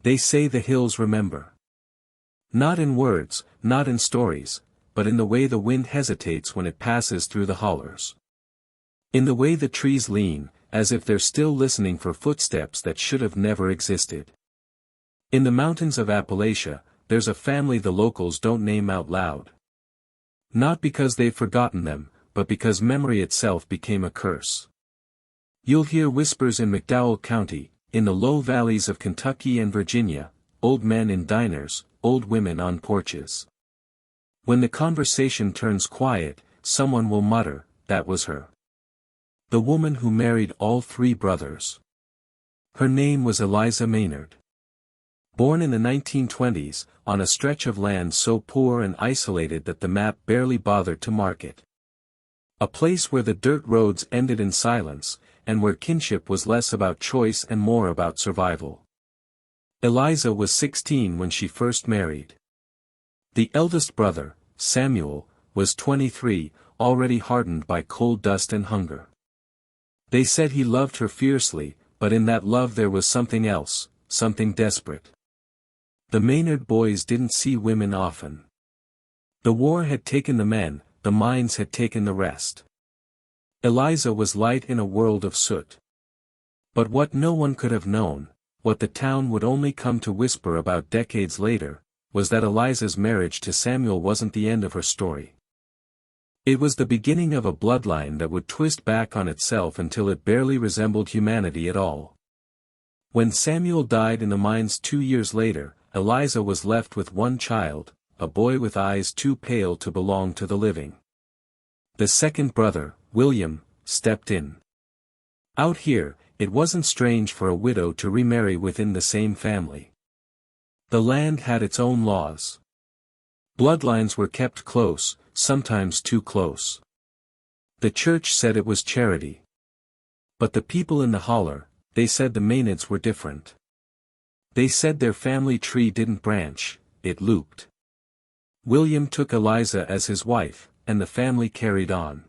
They say the hills remember. Not in words, not in stories, but in the way the wind hesitates when it passes through the hollers. In the way the trees lean, as if they're still listening for footsteps that should have never existed. In the mountains of Appalachia, there's a family the locals don't name out loud. Not because they've forgotten them, but because memory itself became a curse. You'll hear whispers in McDowell County, in the low valleys of Kentucky and Virginia, old men in diners, old women on porches. When the conversation turns quiet, someone will mutter, "That was her. The woman who married all three brothers. Her name was Eliza Maynard." Born in the 1920s, on a stretch of land so poor and isolated that the map barely bothered to mark it. A place where the dirt roads ended in silence, and where kinship was less about choice and more about survival. Eliza was 16 when she first married. The eldest brother, Samuel, was 23, already hardened by cold dust and hunger. They said he loved her fiercely, but in that love there was something else, something desperate. The Maynard boys didn't see women often. The war had taken the men, the mines had taken the rest. Eliza was light in a world of soot. But what no one could have known, what the town would only come to whisper about decades later, was that Eliza's marriage to Samuel wasn't the end of her story. It was the beginning of a bloodline that would twist back on itself until it barely resembled humanity at all. When Samuel died in the mines 2 years later, Eliza was left with one child, a boy with eyes too pale to belong to the living. The second brother, William, stepped in. Out here, it wasn't strange for a widow to remarry within the same family. The land had its own laws. Bloodlines were kept close, sometimes too close. The church said it was charity. But the people in the holler, they said the Maynards were different. They said their family tree didn't branch, it looped. William took Eliza as his wife, and the family carried on.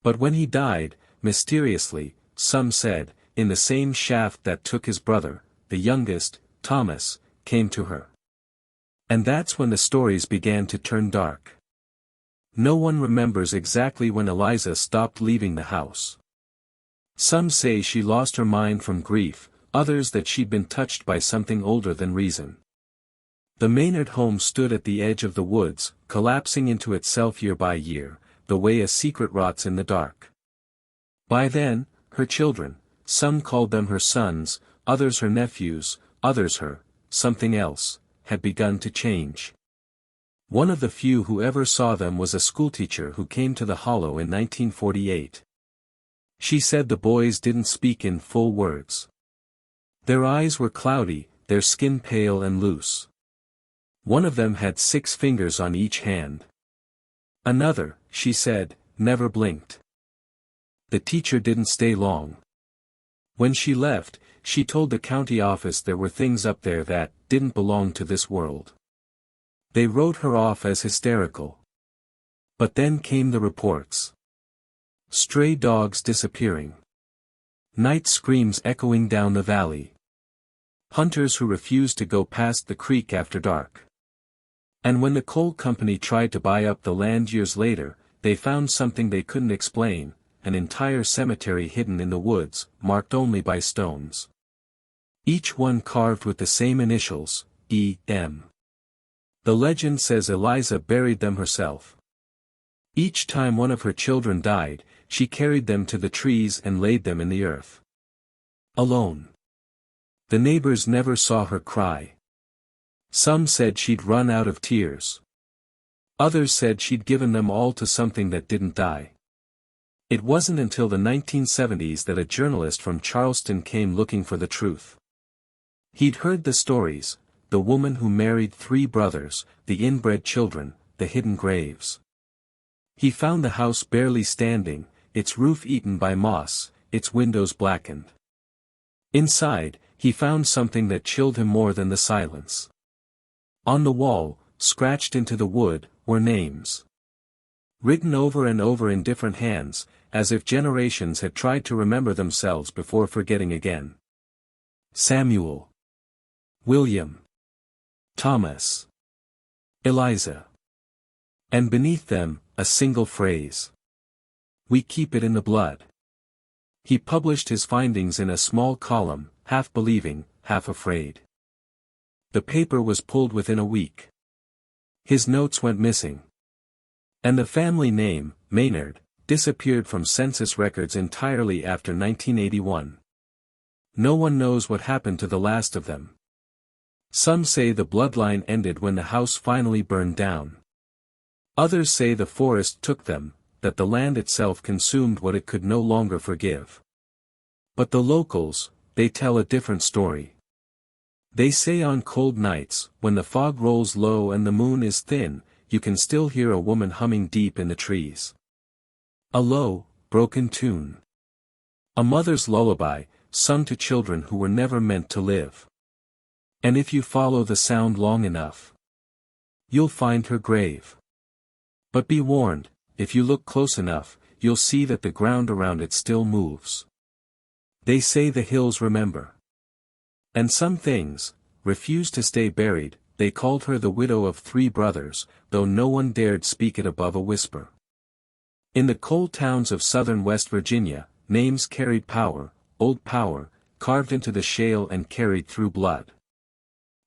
But when he died, mysteriously, some said, in the same shaft that took his brother, the youngest, Thomas, came to her. And that's when the stories began to turn dark. No one remembers exactly when Eliza stopped leaving the house. Some say she lost her mind from grief, others that she'd been touched by something older than reason. The Maynard home stood at the edge of the woods, collapsing into itself year by year, the way a secret rots in the dark. By then, her children, some called them her sons, others her nephews, others her, something else, had begun to change. One of the few who ever saw them was a schoolteacher who came to the hollow in 1948. She said the boys didn't speak in full words. Their eyes were cloudy, their skin pale and loose. One of them had 6 fingers on each hand. Another, she said, never blinked. The teacher didn't stay long. When she left, she told the county office there were things up there that didn't belong to this world. They wrote her off as hysterical. But then came the reports. Stray dogs disappearing. Night screams echoing down the valley. Hunters who refused to go past the creek after dark. And when the coal company tried to buy up the land years later, they found something they couldn't explain, an entire cemetery hidden in the woods, marked only by stones. Each one carved with the same initials, E.M. The legend says Eliza buried them herself. Each time one of her children died, she carried them to the trees and laid them in the earth. Alone. The neighbors never saw her cry. Some said she'd run out of tears. Others said she'd given them all to something that didn't die. It wasn't until the 1970s that a journalist from Charleston came looking for the truth. He'd heard the stories, the woman who married 3 brothers, the inbred children, the hidden graves. He found the house barely standing, its roof eaten by moss, its windows blackened. Inside, he found something that chilled him more than the silence. On the wall, scratched into the wood, were names. Written over and over in different hands, as if generations had tried to remember themselves before forgetting again. Samuel. William. Thomas. Eliza. And beneath them, a single phrase. We keep it in the blood. He published his findings in a small column, half believing, half afraid. The paper was pulled within a week. His notes went missing. And the family name, Maynard, disappeared from census records entirely after 1981. No one knows what happened to the last of them. Some say the bloodline ended when the house finally burned down. Others say the forest took them, that the land itself consumed what it could no longer forgive. But the locals, they tell a different story. They say on cold nights, when the fog rolls low and the moon is thin, you can still hear a woman humming deep in the trees. A low, broken tune. A mother's lullaby, sung to children who were never meant to live. And if you follow the sound long enough, you'll find her grave. But be warned, if you look close enough, you'll see that the ground around it still moves. They say the hills remember. And some things refuse to stay buried. They called her the widow of 3 brothers, though no one dared speak it above a whisper. In the coal towns of southern West Virginia, names carried power, old power, carved into the shale and carried through blood.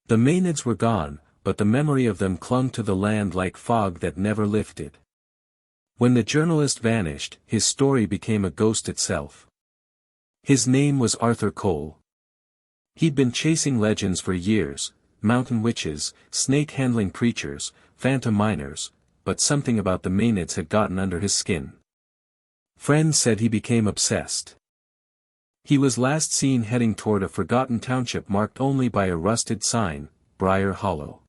The Maynads were gone, but the memory of them clung to the land like fog that never lifted. When the journalist vanished, his story became a ghost itself. His name was Arthur Cole. He'd been chasing legends for years, mountain witches, snake-handling preachers, phantom miners, but something about the Maynads had gotten under his skin. Friends said he became obsessed. He was last seen heading toward a forgotten township marked only by a rusted sign, Briar Hollow.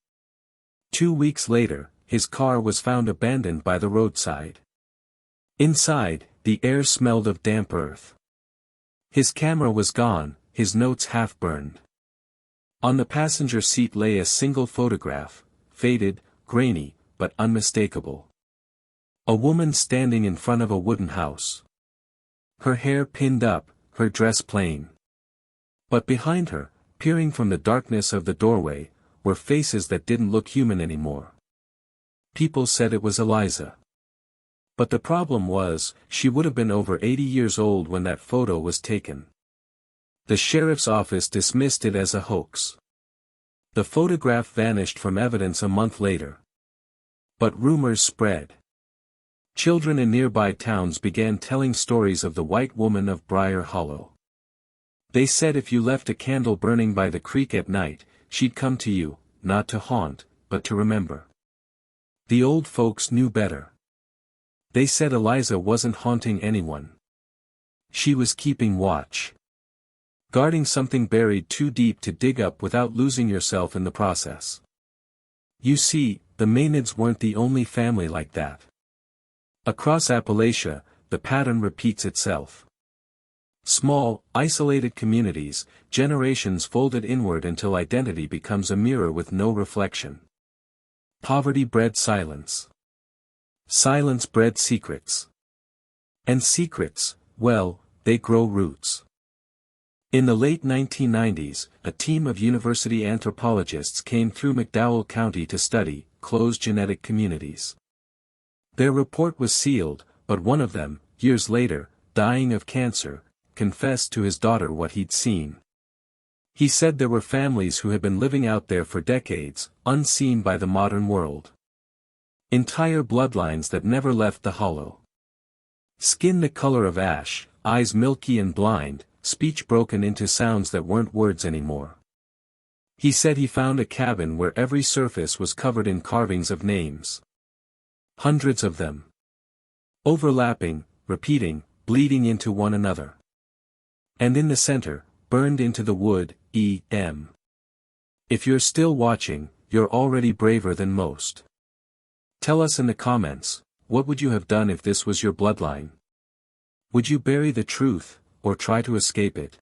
2 weeks later, his car was found abandoned by the roadside. Inside, the air smelled of damp earth. His camera was gone, his notes half-burned. On the passenger seat lay a single photograph, faded, grainy, but unmistakable. A woman standing in front of a wooden house. Her hair pinned up, her dress plain. But behind her, peering from the darkness of the doorway, were faces that didn't look human anymore. People said it was Eliza. But the problem was, she would have been over 80 years old when that photo was taken. The sheriff's office dismissed it as a hoax. The photograph vanished from evidence a month later. But rumors spread. Children in nearby towns began telling stories of the white woman of Briar Hollow. They said if you left a candle burning by the creek at night, she'd come to you, not to haunt, but to remember. The old folks knew better. They said Eliza wasn't haunting anyone. She was keeping watch. Guarding something buried too deep to dig up without losing yourself in the process. You see, the Maynads weren't the only family like that. Across Appalachia, the pattern repeats itself. Small, isolated communities, generations folded inward until identity becomes a mirror with no reflection. Poverty bred silence. Silence bred secrets. And secrets, well, they grow roots. In the late 1990s, a team of university anthropologists came through McDowell County to study closed genetic communities. Their report was sealed, but one of them, years later, dying of cancer, confessed to his daughter what he'd seen. He said there were families who had been living out there for decades, unseen by the modern world. Entire bloodlines that never left the hollow. Skin the color of ash, eyes milky and blind, speech broken into sounds that weren't words anymore. He said he found a cabin where every surface was covered in carvings of names. Hundreds of them. Overlapping, repeating, bleeding into one another. And in the center, burned into the wood, E.M. If you're still watching, you're already braver than most. Tell us in the comments, what would you have done if this was your bloodline? Would you bury the truth, or try to escape it?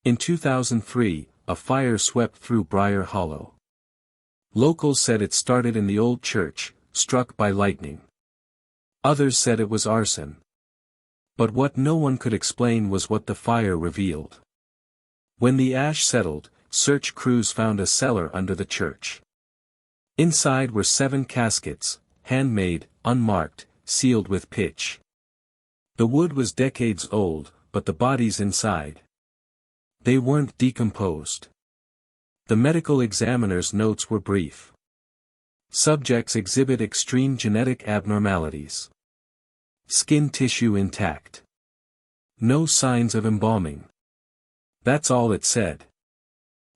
In 2003, a fire swept through Briar Hollow. Locals said it started in the old church, struck by lightning. Others said it was arson. But what no one could explain was what the fire revealed. When the ash settled, search crews found a cellar under the church. Inside were 7 caskets, handmade, unmarked, sealed with pitch. The wood was decades old, but the bodies inside, they weren't decomposed. The medical examiner's notes were brief. Subjects exhibit extreme genetic abnormalities. Skin tissue intact. No signs of embalming. That's all it said.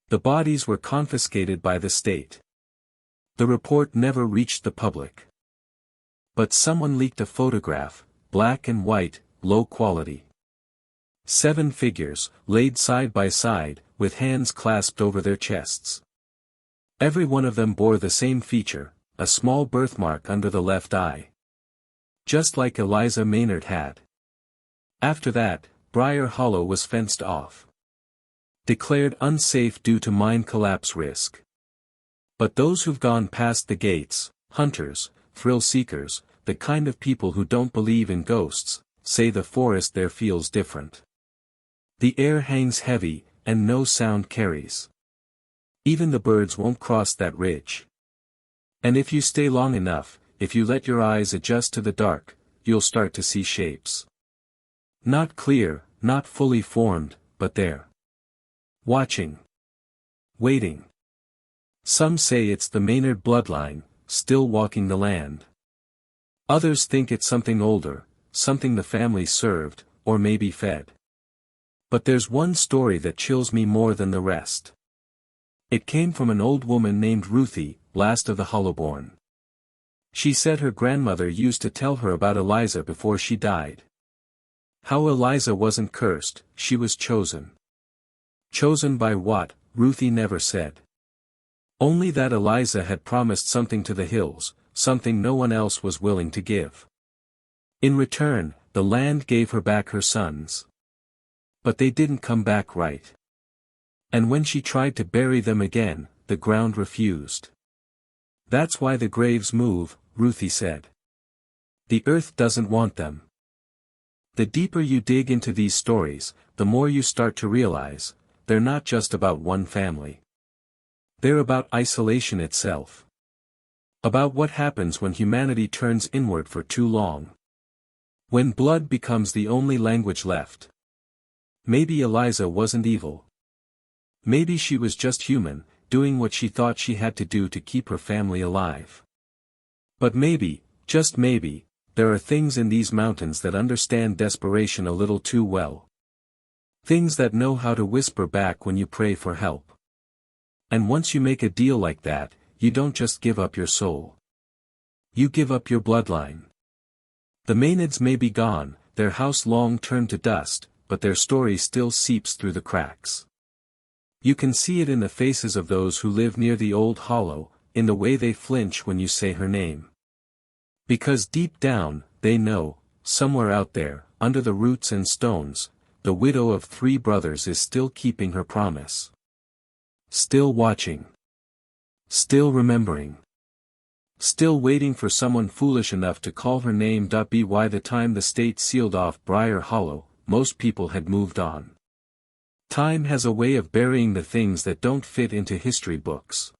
The bodies were confiscated by the state. The report never reached the public. But someone leaked a photograph, black and white, low quality. 7 figures, laid side by side, with hands clasped over their chests. Every one of them bore the same feature, a small birthmark under the left eye. Just like Eliza Maynard had. After that, Briar Hollow was fenced off. Declared unsafe due to mine collapse risk. But those who've gone past the gates, hunters, thrill seekers, the kind of people who don't believe in ghosts, say the forest there feels different. The air hangs heavy, and no sound carries. Even the birds won't cross that ridge. And if you stay long enough, if you let your eyes adjust to the dark, you'll start to see shapes. Not clear, not fully formed, but there. Watching. Waiting. Some say it's the Maynard bloodline, still walking the land. Others think it's something older, something the family served, or maybe fed. But there's one story that chills me more than the rest. It came from an old woman named Ruthie, last of the Hollowborn. She said her grandmother used to tell her about Eliza before she died. How Eliza wasn't cursed, she was chosen. Chosen by what, Ruthie never said. Only that Eliza had promised something to the hills, something no one else was willing to give. In return, the land gave her back her sons. But they didn't come back right. And when she tried to bury them again, the ground refused. That's why the graves move, Ruthie said. The earth doesn't want them. The deeper you dig into these stories, the more you start to realize, they're not just about one family. They're about isolation itself. About what happens when humanity turns inward for too long. When blood becomes the only language left. Maybe Eliza wasn't evil. Maybe she was just human, doing what she thought she had to do to keep her family alive. But maybe, just maybe, there are things in these mountains that understand desperation a little too well. Things that know how to whisper back when you pray for help. And once you make a deal like that, you don't just give up your soul. You give up your bloodline. The Maynads may be gone, their house long turned to dust, but their story still seeps through the cracks. You can see it in the faces of those who live near the old hollow, in the way they flinch when you say her name. Because deep down, they know, somewhere out there, under the roots and stones, the widow of 3 brothers is still keeping her promise. Still watching. Still remembering. Still waiting for someone foolish enough to call her name. By the time the state sealed off Briar Hollow, most people had moved on. Time has a way of burying the things that don't fit into history books.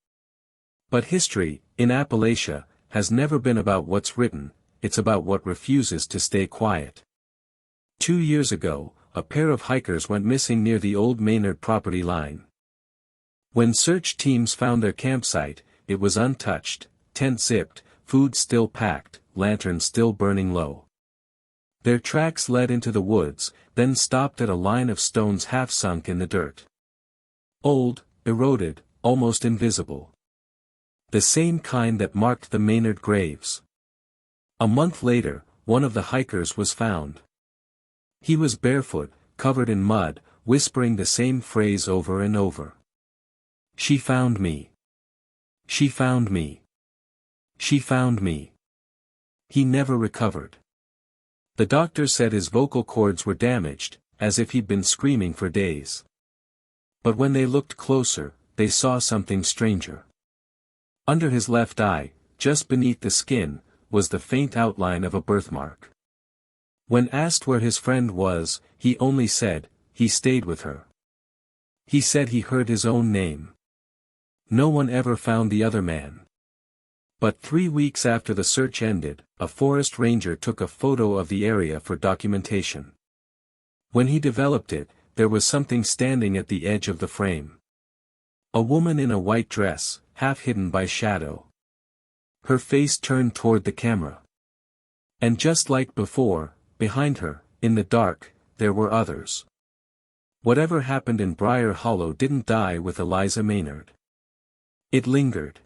But history, in Appalachia, has never been about what's written, it's about what refuses to stay quiet. 2 years ago, a pair of hikers went missing near the old Maynard property line. When search teams found their campsite, it was untouched, tent zipped, food still packed, lanterns still burning low. Their tracks led into the woods, then stopped at a line of stones half sunk in the dirt. Old, eroded, almost invisible. The same kind that marked the Maynard graves. A month later, one of the hikers was found. He was barefoot, covered in mud, whispering the same phrase over and over. She found me. She found me. She found me. He never recovered. The doctor said his vocal cords were damaged, as if he'd been screaming for days. But when they looked closer, they saw something stranger. Under his left eye, just beneath the skin, was the faint outline of a birthmark. When asked where his friend was, he only said, he stayed with her. He said he heard his own name. No one ever found the other man. But 3 weeks after the search ended, a forest ranger took a photo of the area for documentation. When he developed it, there was something standing at the edge of the frame. A woman in a white dress, half hidden by shadow. Her face turned toward the camera. And just like before, behind her, in the dark, there were others. Whatever happened in Briar Hollow didn't die with Eliza Maynard. It lingered.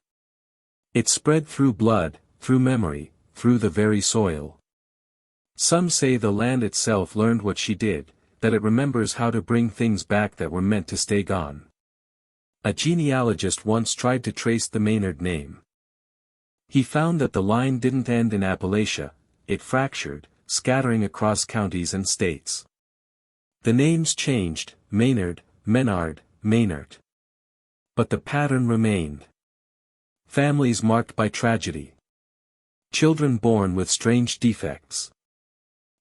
It spread through blood, through memory, through the very soil. Some say the land itself learned what she did, that it remembers how to bring things back that were meant to stay gone. A genealogist once tried to trace the Maynard name. He found that the line didn't end in Appalachia, it fractured, scattering across counties and states. The names changed, Maynard, Menard, Maynard. But the pattern remained. Families marked by tragedy. Children born with strange defects.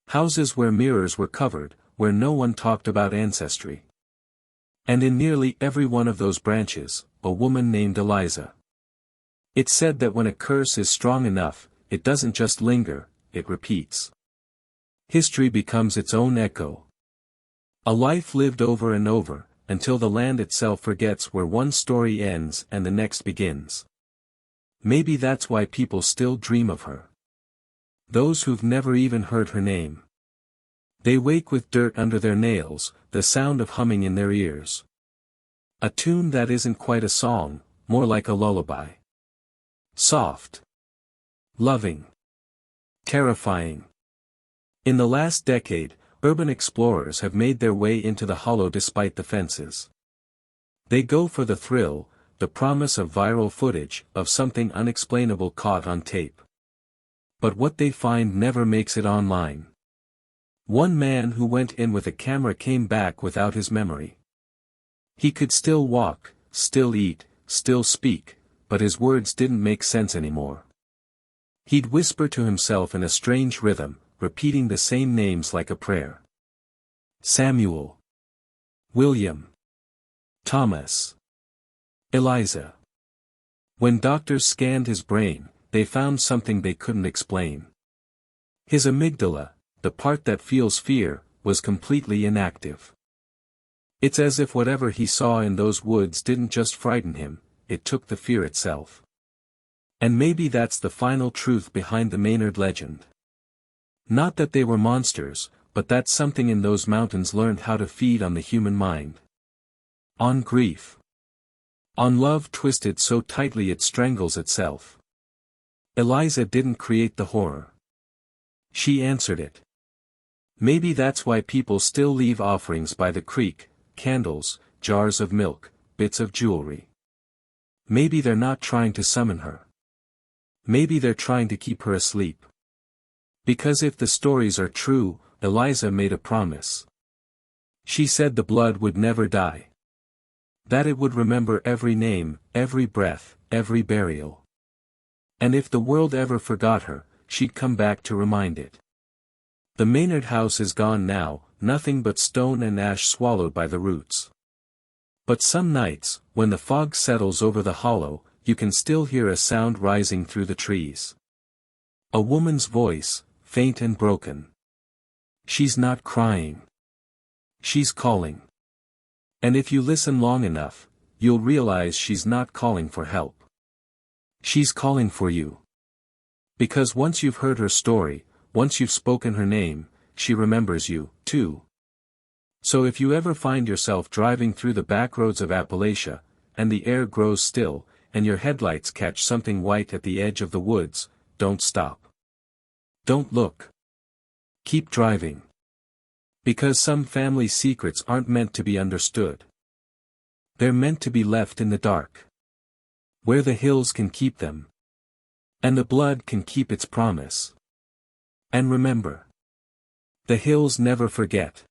Houses where mirrors were covered, where no one talked about ancestry. And in nearly every one of those branches, a woman named Eliza. It's said that when a curse is strong enough, it doesn't just linger, it repeats. History becomes its own echo. A life lived over and over, until the land itself forgets where one story ends and the next begins. Maybe that's why people still dream of her. Those who've never even heard her name. They wake with dirt under their nails, the sound of humming in their ears. A tune that isn't quite a song, more like a lullaby. Soft. Loving. Terrifying. In the last decade, urban explorers have made their way into the hollow despite the fences. They go for the thrill, the promise of viral footage, of something unexplainable caught on tape. But what they find never makes it online. One man who went in with a camera came back without his memory. He could still walk, still eat, still speak, but his words didn't make sense anymore. He'd whisper to himself in a strange rhythm, repeating the same names like a prayer. Samuel. William. Thomas. Eliza. When doctors scanned his brain, they found something they couldn't explain. His amygdala, the part that feels fear, was completely inactive. It's as if whatever he saw in those woods didn't just frighten him, it took the fear itself. And maybe that's the final truth behind the Maynard legend. Not that they were monsters, but that something in those mountains learned how to feed on the human mind. On grief. On love twisted so tightly it strangles itself. Eliza didn't create the horror. She answered it. Maybe that's why people still leave offerings by the creek, candles, jars of milk, bits of jewelry. Maybe they're not trying to summon her. Maybe they're trying to keep her asleep. Because if the stories are true, Eliza made a promise. She said the blood would never die. That it would remember every name, every breath, every burial. And if the world ever forgot her, she'd come back to remind it. The Maynard house is gone now, nothing but stone and ash swallowed by the roots. But some nights, when the fog settles over the hollow, you can still hear a sound rising through the trees. A woman's voice, faint and broken. She's not crying. She's calling. And if you listen long enough, you'll realize she's not calling for help. She's calling for you. Because once you've heard her story, once you've spoken her name, she remembers you, too. So if you ever find yourself driving through the back roads of Appalachia, and the air grows still, and your headlights catch something white at the edge of the woods, don't stop. Don't look. Keep driving. Because some family secrets aren't meant to be understood. They're meant to be left in the dark. Where the hills can keep them. And the blood can keep its promise. And remember. The hills never forget.